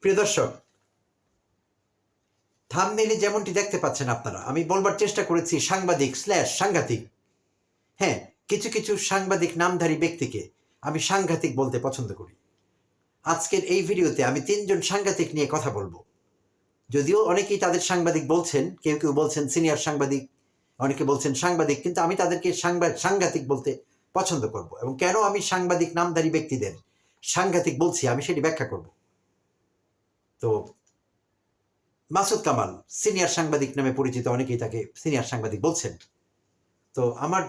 প্রিয় দর্শক, থাম্বনেইলে যেমনটি দেখতে পাচ্ছেন আপনারা, আমি বলবার চেষ্টা করেছি সাংবাদিক স্ল্যাশ সাংঘাতিক। হ্যাঁ, কিছু কিছু সাংবাদিক নামধারী ব্যক্তিকে আমি সাংঘাতিক বলতে পছন্দ করি। আজকের এই ভিডিওতে আমি ৩ জন সাংঘাতিক নিয়ে কথা বলবো। যদিও অনেকেই তাদের সাংবাদিক বলছেন, কেউ কেউ বলছেন সিনিয়র সাংবাদিক, অনেকে বলছেন সাংবাদিক, কিন্তু আমি তাদেরকে সাংঘাতিক বলতে পছন্দ করব। এবং কেন আমি সাংবাদিক নামধারী ব্যক্তিদের সাংঘাতিক বলছি আমি সেটি ব্যাখ্যা করব। তো মাসুদ কামাল সিনিয়র সাংবাদিক নামে পরিচিত, অনেকেই তাকে সিনিয়র সাংবাদিক বলছেন। তো আমার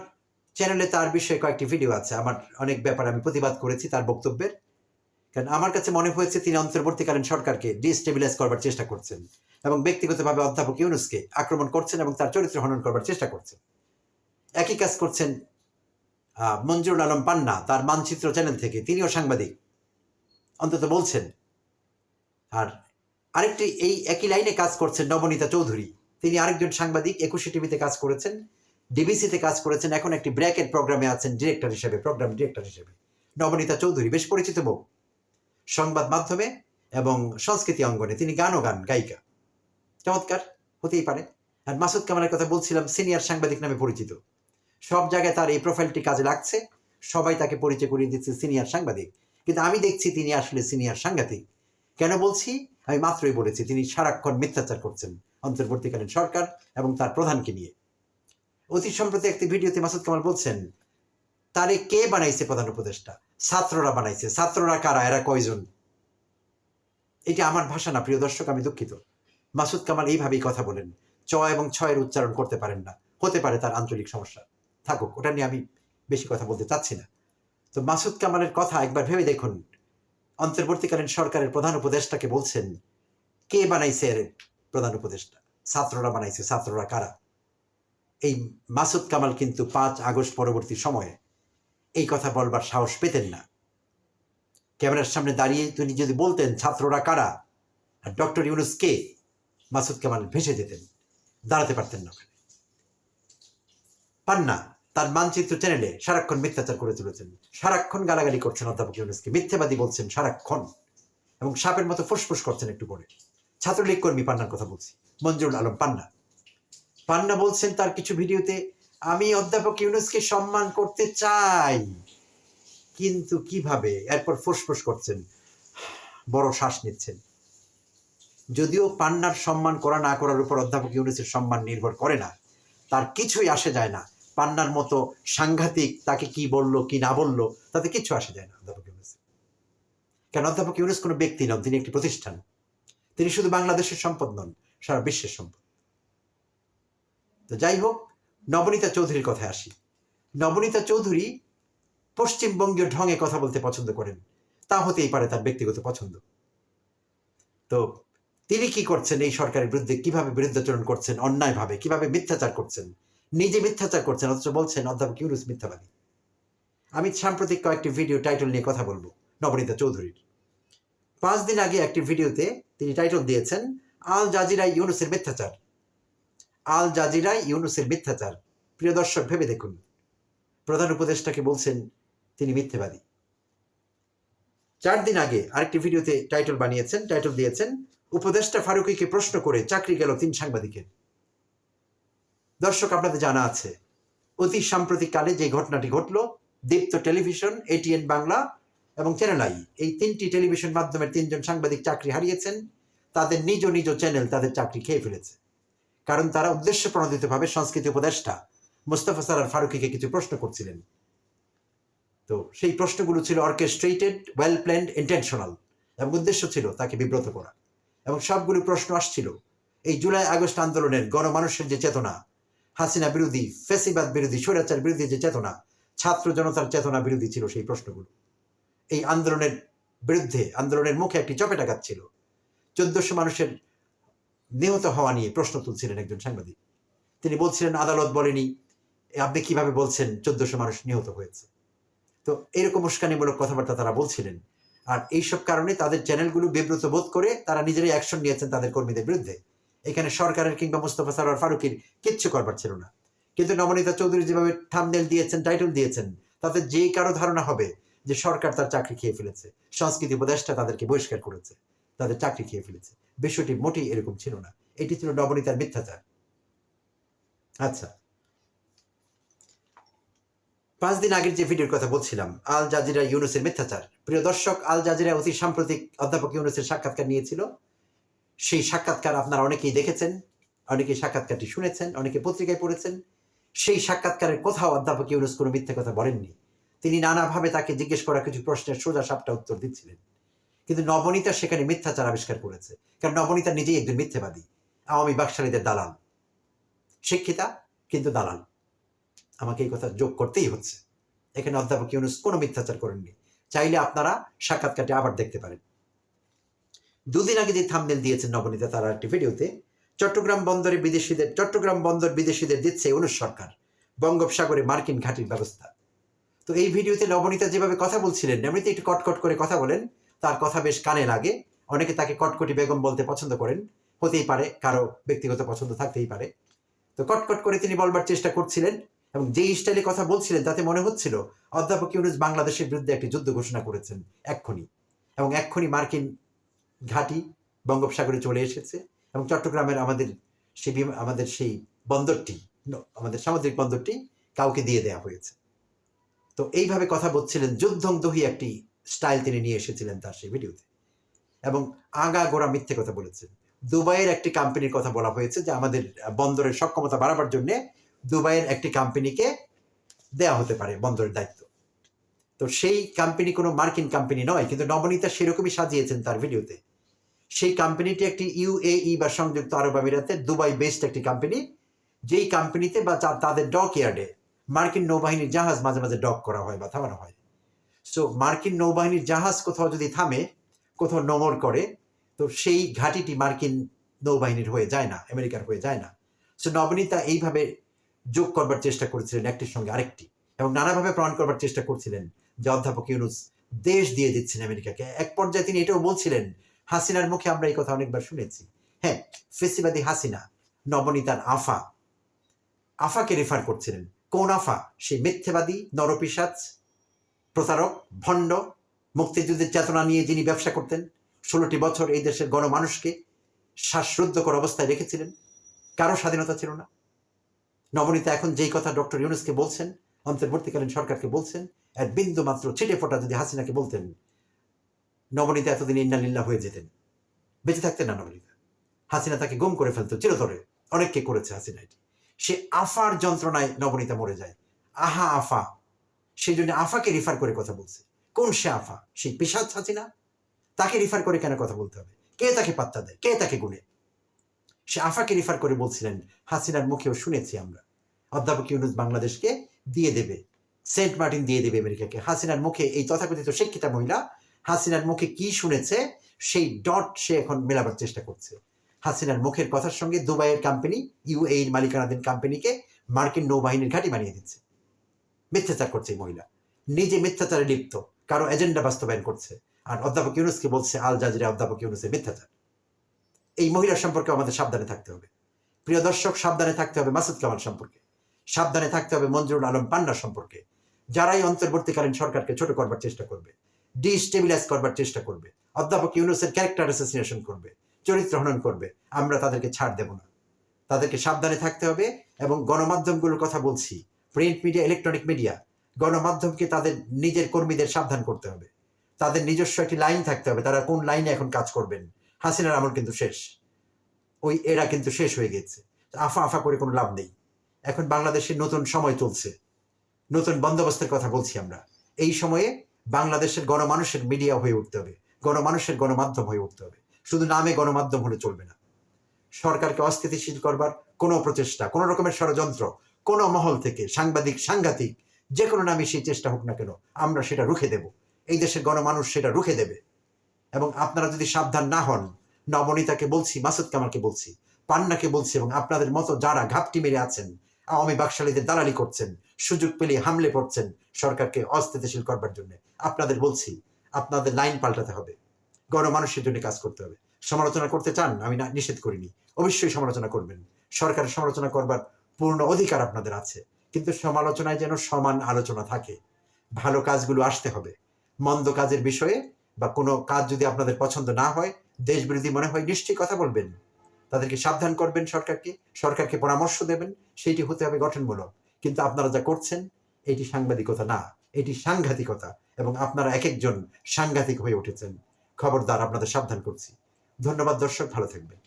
চ্যানেলে তার বিষয়ে কয়েকটি ভিডিও আছে, আমার অনেক ব্যাপার আমি প্রতিবাদ করেছি তার বক্তব্যের। কারণ আমার কাছে মনে হয়েছে তিনি অন্তর্বর্তীকালীন সরকারকে ডিস্টেবিলাইজ করবার চেষ্টা করছেন এবং ব্যক্তিগতভাবে অধ্যাপক ইউনূসকে আক্রমণ করছেন এবং তার চরিত্র হনন করবার চেষ্টা করছেন। একই কাজ করছেন মঞ্জুরুল আলম পান্না, তার মানচিত্র চ্যানেল থেকে, তিনিও সাংবাদিক, অন্তত বলছেন। আর আরেকটি এই একই লাইনে কাজ করছেন নবনীতা চৌধুরী, তিনি আরেকজন সাংবাদিক, ২১ টিভিতে কাজ করেছেন, ডিবিসিতে কাজ করেছেন, এখন একটি ব্র্যাকেট প্রোগ্রামে আছেন ডিরেক্টর হিসেবে, প্রোগ্রাম ডিরেক্টর হিসেবে। নবনীতা চৌধুরী বেশ পরিচিত মুখ সংবাদ মাধ্যমে এবং সংস্কৃতি অঙ্গনে, তিনি গায়িকা, চমৎকার হতেই পারে। আর মাসুদ কামালের কথা বলছিলাম, সিনিয়র সাংবাদিক নামে পরিচিত, সব জায়গায় তার এই প্রোফাইলটি কাজে লাগছে, সবাই তাকে পরিচয় করিয়ে দিচ্ছে সিনিয়র সাংবাদিক, কিন্তু আমি দেখছি তিনি আসলে সিনিয়র সাংঘাতিক। কেন বলছি? আমি মাত্রই বলেছি তিনি সারাক্ষণ মিথ্যাচার করছেন অন্তর্বর্তীকালীন সরকার এবং তার প্রধানকে নিয়ে। অতি সম্প্রতি একটি ভিডিওতে মাসুদ কামাল বলছেন, তারে কে বানাইছে প্রধান উপদেষ্টা? ছাত্ররা বানাইছে। ছাত্ররা কারা? এরা কয়জন? এটা আমার ভাষা না, প্রিয় দর্শক, আমি দুঃখিত। মাসুদ কামাল এইভাবেই কথা বলেন, চ এবং ছয়ের উচ্চারণ করতে পারেন না, হতে পারে তার আঞ্চলিক সমস্যা, থাকুক, ওটা নিয়ে আমি বেশি কথা বলতে চাচ্ছি না। তো মাসুদ কামালের কথা একবার ভেবে দেখুন, অন্তর্বর্তীকালীন সরকারের প্রধান উপদেষ্টাকে বলছেন কে বানাইছে এর প্রধান উপদেষ্টা? ছাত্ররা বানাইছে। ছাত্ররা কারা? এই মাসুদ কামাল কিন্তু ৫ আগস্ট পরবর্তী সময়ে এই কথা বলবার সাহস পেতেন না। ক্যামেরার সামনে দাঁড়িয়ে তিনি যদি বলতেন ছাত্ররা কারা আর ডক্টর ইউনূস কে, মাসুদ কামাল ভেসে যেতেন, দাঁড়াতে পারতেন না। পান্না তার মানচিত্র চ্যানেলে সারাক্ষণ মিথ্যাচার করে চলেছেন, সারাক্ষণ গালাগালি করছেন অধ্যাপক ইউনূসকে, মিথ্যাবাদী বলছেন সারাক্ষণ এবং সাপের মতো ফুসফুস করছেন একটু পরে। ছাত্রলীগ কর্মী পান্নার কথা বলছি, মঞ্জুরুল আলম পান্না। পান্না বলছেন তার কিছু ভিডিওতে, আমি অধ্যাপক ইউনূসকে সম্মান করতে চাই, কিন্তু কিভাবে? এরপর ফুসফুস করছেন, বড় শ্বাস নিচ্ছেন। যদিও পান্নার সম্মান করা না করার উপর অধ্যাপক ইউনূসের সম্মান নির্ভর করে না, তার কিছুই আসে যায় না। পান্নার মতো সাংঘাতিক তাকে কি বললো কি না বললো তাতে কিছু আসে যায় না অধ্যাপক ইউনূস। কেন? অধ্যাপক ইউনূস কোনো ব্যক্তি নন, তিনি একটি প্রতিষ্ঠান। তিনি শুধু বাংলাদেশের সম্পদ নন, সারা বিশ্বের সম্পদ। তো যাই হোক, নবনীতা চৌধুরীর কথায় আসি। নবনীতা চৌধুরী পশ্চিমবঙ্গীয় ঢঙে কথা বলতে পছন্দ করেন, তা হতেই পারে তার ব্যক্তিগত পছন্দ। তো তিনি কি করছেন এই সরকারের বিরুদ্ধে, কিভাবে বিরুদ্ধাচরণ করছেন অন্যায়ভাবে, কিভাবে মিথ্যাচার করছেন, নিজে মিথ্যাচার করছেন অথচ বলছেন অধ্যাপক ইউনূস মিথ্যাবাদী। আমি সাম্প্রতিক কয়েকটি ভিডিও টাইটেল নিয়ে কথা বলবো নবনীতা চৌধুরীর। ৫ দিন আগে একটি ভিডিওতে তিনি টাইটেল দিয়েছেন আল জাজিরায় ইউনূসের মিথ্যাচার। আল জাজিরায় ইউনূসের মিথ্যাচার। প্রিয় দর্শক, ভেবে দেখুন, প্রধান উপদেষ্টাকে বলছেন তিনি মিথ্যাবাদী। ৪ দিন আগে আরেকটি ভিডিওতে টাইটেল দিয়েছেন উপদেষ্টা ফারুকীকে প্রশ্ন করে চাকরি গেল ৩ সাংবাদিকের। দর্শক, আপনাদের জানা আছে অতি সাম্প্রতিক কালে যে ঘটনাটি ঘটল, দীপ্ত টেলিভিশন, এটিএন বাংলা এবং চ্যানেল আই, এই ৩টি টেলিভিশন মাধ্যমের ৩ জন সাংবাদিক চাকরি হারিয়েছেন। তাদের নিজ নিজ চ্যানেল তাদের চাকরি খেয়ে ফেলেছে, কারণ তারা উদ্দেশ্য প্রণোদিতভাবে সংস্কৃতি উপদেষ্টা মোস্তফা সরয়ার ফারুকীকে কিছু প্রশ্ন করছিলেন। তো সেই প্রশ্নগুলো ছিল অর্কেস্ট্রেটেড, ওয়েল প্ল্যান্ড, ইন্টেনশনাল, এবং উদ্দেশ্য ছিল তাকে বিব্রত করা। এবং সবগুলো প্রশ্ন আসছিল এই জুলাই আগস্ট আন্দোলনের গণমানুষের যে চেতনা, হাসিনা বিরোধী, ফ্যাসিবাদ বিরোধী, স্বৈরাচার বিরোধী যে চেতনা, ছাত্র জনতার চেতনা বিরোধী ছিল সেই প্রশ্নগুলো। এই আন্দোলনের বিরুদ্ধে, আন্দোলনের মুখে একটি চপেটাঘাত ছিল। ১৪০০ মানুষের নিহত হওয়া নিয়ে প্রশ্ন তুলছিলেন একজন সাংবাদিক। তিনি বলছিলেন আদালত বলেনি, আপনি কিভাবে বলছেন ১৪০০ মানুষ নিহত হয়েছে? তো এরকম উস্কানিমূলক কথাবার্তা তারা বলছিলেন। আর এইসব কারণে তাদের চ্যানেলগুলো বিব্রত বোধ করে তারা নিজেরাই অ্যাকশন নিয়েছেন তাদের কর্মীদের বিরুদ্ধে। এখানে সরকারের কিংবা মোস্তফা সরয়ার ফারুকীর কিচ্ছু করবার ছিল না। কিন্তু নবনীতা চৌধুরী যেভাবে থাম্বনেল দিয়েছেন, টাইটেল দিয়েছেন, তাতে যে কারো ধারণা হবে যে সরকার তার চাকরি খেয়ে ফেলেছে, সংস্কৃতি উপদেষ্টা তাদেরকে বহিষ্কার করেছে। তাদের চাকরি খেয়ে ফেলেছে। বিষয়টি মোটেই এরকম ছিল না, এটি ছিল নবনীতার মিথ্যাচার। আচ্ছা, 5 দিন আগের যে ভিডিওর কথা বলছিলাম, আল জাজিরা ইউনুসের মিথ্যাচার। প্রিয় দর্শক, আল জাজিরা অতি সাম্প্রতিক অধ্যাপক ইউনুসের সাক্ষাৎকার নিয়েছিল। সেই সাক্ষাৎকার আপনারা অনেকেই দেখেছেন, অনেকেই সাক্ষাৎকারটি শুনেছেন, অনেকে পত্রিকায় পড়েছেন। সেই সাক্ষাৎকারের কোথাও অধ্যাপক ইউনুস কোনো মিথ্যা কথা বলেননি। তিনি নানাভাবে তাকে জিজ্ঞেস করা কিছু প্রশ্নের সোজা সাপটা উত্তর দিচ্ছিলেন। কিন্তু নবনীতা সেখানে মিথ্যাচার আবিষ্কার করেছে, কারণ নবনীতা নিজেই একজন মিথ্যেবাদী, আওয়ামী বাকশালীদের দালাল, শিক্ষিতা কিন্তু দালাল। আমাকে এই কথা যোগ করতেই হচ্ছে। এখানে অধ্যাপক ইউনুস কোনো মিথ্যাচার করেননি। চাইলে আপনারা সাক্ষাৎকারটি আবার দেখতে পারেন। 2 দিন আগে যে থাম্বনেল দিয়েছেন নবনীতা তার একটি ভিডিওতে, চট্টগ্রাম বন্দর বিদেশিদের দিচ্ছে ইউনুস সরকার, বঙ্গোপসাগরে মার্কিন ঘাঁটির ব্যবস্থা। তো এই ভিডিওতে নবনীতা যেভাবে কথা বলছিলেন, এমনিতে একটু কটকট করে কথা বলেন, তার কথা বেশ কানে লাগে। অনেকে তাকে কটকটি বেগম বলতে পছন্দ করেন, হতেই পারে, কারো ব্যক্তিগত পছন্দ থাকতেই পারে। তো কটকট করে তিনি বলবার চেষ্টা করছিলেন, এবং যেই স্টাইলে কথা বলছিলেন তাতে মনে হচ্ছিল অধ্যাপক ইউনুস বাংলাদেশের বিরুদ্ধে একটি যুদ্ধ ঘোষণা করেছেন এক্ষুনি, এবং এক্ষুনি মার্কিন ঘাঁটি বঙ্গোপসাগরে চলে এসেছে, এবং চট্টগ্রামের আমাদের সেই বন্দরটি, আমাদের সামুদ্রিক বন্দরটি কাউকে দিয়ে দেওয়া হয়েছে। তো এইভাবে কথা বলছিলেন, যুদ্ধংদহী একটি স্টাইল তিনি নিয়ে এসেছিলেন তার সেই ভিডিওতে, এবং আগাগোড়া মিথ্যে কথা বলেছেন। দুবাইয়ের একটি কোম্পানির কথা বলা হয়েছে যে আমাদের বন্দরের সক্ষমতা বাড়াবার জন্য দুবাইয়ের একটি কোম্পানিকে দেয়া হতে পারে বন্দরের দায়িত্ব। তো সেই কোম্পানি কোনো মার্কিন কোম্পানি নয়, কিন্তু নবনীতা সেরকমই সাজিয়েছেন তার ভিডিওতে। সেই কোম্পানিটি একটি ইউএই বা সংযুক্ত আরব আমিরাতের দুবাই বেসড একটি কোম্পানি, যেই কোম্পানিতে বা তাদের ডক ইয়ার্ডে মার্কিন নৌবাহিনীর জাহাজ মাঝে মাঝে ডক করা হয় বা থামানো হয়। সো মার্কিন নৌবাহিনীর জাহাজ কোথাও যদি থামে, কোথাও নোঙর করে, তো সেই ঘাঁটিটি মার্কিন নৌবাহিনীর হয়ে যায় না, আমেরিকার হয়ে যায় না। সো নবনীতা এইভাবে যোগ করবার চেষ্টা করেছিলেন একটির সঙ্গে আরেকটি, এবং নানাভাবে প্রমাণ করবার চেষ্টা করছিলেন যে অধ্যাপক ইউনুস দেশ দিয়ে দিচ্ছেন আমেরিকাকে। এক পর্যায়ে তিনি এটাও বলছিলেন, হাসিনার মুখে আমরা এই কথা অনেকবার শুনেছি, হ্যাঁ, ফেসিবাদী হাসিনা, নবনীতার আফাকে রেফার করছিলেন। কোন আফা? সেই মিথ্যেবাদী, নরপিশাচ, প্রতারক, ভণ্ড, মুক্তিযুদ্ধের চেতনা নিয়ে যিনি ব্যবসা করতেন, 16টি বছর এই দেশের গণমানুষকে শ্বাসরুদ্ধকর অবস্থায় রেখেছিলেন, কারো স্বাধীনতা ছিল না। নবনীতা এখন যেই কথা ডক্টর ইউনুসকে বলছেন, অন্তর্বর্তীকালীন সরকারকে বলছেন, এর বিন্দু মাত্র ছিটে ফোটা যদি হাসিনাকে বলতেন, নবনীতা এতদিন ইন্নালিল্লাহ হয়ে যেতেন, বেঁচে থাকতেন না নবনীতা। হাসিনা তাকে গুম করে ফেলতো চিরতরে, অনেককে করেছে হাসিনা এটি। সে আফার যন্ত্রণায় নবনীতা মরে যায়। আহা আফা, সেই জন্য আফাকে রিফার করে কথা বলছে। কোন সে আফা? সেই পিশাচ হাসিনা? তাকে রিফার করে কেন কথা বলতে হবে? কে তাকে পাত্তা দেয়? কে তাকে গুনে? সে আফাকে রিফার করে বলছিলেন, হাসিনার মুখেও শুনেছি আমরা, অধ্যাপক ইউনুস বাংলাদেশকে দিয়ে দেবে, সেন্ট মার্টিন দিয়ে দেবে আমেরিকাকে। হাসিনার মুখে, এই তথাকথিত শিক্ষিতা মহিলা হাসিনার মুখে কি শুনেছে সেই ডট সে এখন মেলাবার চেষ্টা করছে। হাসিনার মুখের কথার সঙ্গে দুবাইয়ের কোম্পানি, ইউএই মালিকানাধীন কোম্পানিকে মার্কিন নৌবাহিনীর ঘাঁটি বানিয়ে দিচ্ছে। মিথ্যাচার করছে এই মহিলা, নিজে মিথ্যাচারে লিপ্ত, কারো এজেন্ডা বাস্তবায়ন করছে, আর অধ্যাপক ইউনুসকে বলছে আল জাজিরা অধ্যাপক ইউনুসের মিথ্যাচার। এই মহিলার সম্পর্কে আমাদের সাবধানে থাকতে হবে। প্রিয় দর্শক, সাবধানে থাকতে হবে মাসুদ কামাল সম্পর্কে, সাবধানে থাকতে হবে মঞ্জুরুল আলম পান্না সম্পর্কে। যারাই অন্তর্বর্তীকালীন সরকারকে ছোট করবার চেষ্টা করবে, ডিস্টেবিলাইজ করবার চেষ্টা করবে, অধ্যাপক ইউনুসের ক্যারেক্টার অ্যাসাসিনেশন করবে, চরিত্র হনন করবে, আমরা তাদেরকে ছাড় দেব না। তাদেরকে সাবধানে থাকতে হবে। এবং গণমাধ্যমগুলোর কথা বলছি, প্রিন্ট মিডিয়া, ইলেকট্রনিক মিডিয়া, গণমাধ্যমকে তাদের নিজের কর্মীদের সাবধান করতে হবে। তাদের নিজস্ব একটি লাইন থাকতে হবে, তারা কোন লাইনে এখন কাজ করবেন। হাসিনার আমল কিন্তু শেষ, ওই এরা কিন্তু শেষ হয়ে গেছে। আফা আফা করে কোনো লাভ নেই। এখন বাংলাদেশের নতুন সময় চলছে, নতুন বন্দোবস্তের কথা বলছি আমরা। এই সময়ে বাংলাদেশের গণমানুষের মিডিয়া হয়ে উঠতে হবে, গণমানুষের গণমাধ্যম হয়ে উঠতে হবে। শুধু নামে গণমাধ্যম হলে চলবে না। সরকারকে অস্থিতিশীল করবার কোনো প্রচেষ্টা, কোনো রকমের ষড়যন্ত্র, কোনো মহল থেকে, সাংঘাতিক যে কোনো নামে সেই চেষ্টা হোক না কেন, আমরা সেটা রুখে দেব। এই দেশের গণমানুষ সেটা রুখে দেবে। এবং আপনারা যদি সাবধান না হন, নবনীতাকে বলছি, মাসুদ কামালকে বলছি, পান্নাকে বলছি, এবং আপনাদের মতো যারা ঘাপটি মেরে আছেন, আওয়ামী বাকশালীদের দালালি করছেন, সুযোগ পেলে হামলে পড়ছেন সরকারকে অস্থিতিশীল করবার জন্য, আপনাদের বলছি, আপনাদের লাইন পাল্টাতে হবে, গণমানুষের জন্য কাজ করতে হবে। সমালোচনা করতে চান, আমি না নিষেধ করিনি, অবশ্যই সমালোচনা করবেন, সরকারের সমালোচনা করবার পূর্ণ অধিকার আপনাদের আছে, কিন্তু সমালোচনায় যেন সমান আলোচনা থাকে। ভালো কাজগুলো আসতে হবে, মন্দ কাজের বিষয়ে বা কোনো কাজ যদি আপনাদের পছন্দ না হয়, দেশবিরোধী মনে হয় নিশ্চয়ই কথা বলবেন, তাদেরকে সাবধান করবেন, সরকারকে পরামর্শ দেবেন, সেইটি হতে হবে গঠনমূলক। কিন্তু আপনারা যা করছেন এটি সাংবাদিকতা না, এটি সাংঘাতিকতা, এবং আপনারা এক একজন সাংঘাতিক হয়ে উঠেছেন। খবরদার, আপনাদের সাবধান করছি। ধন্যবাদ দর্শক, ভালো থাকবেন।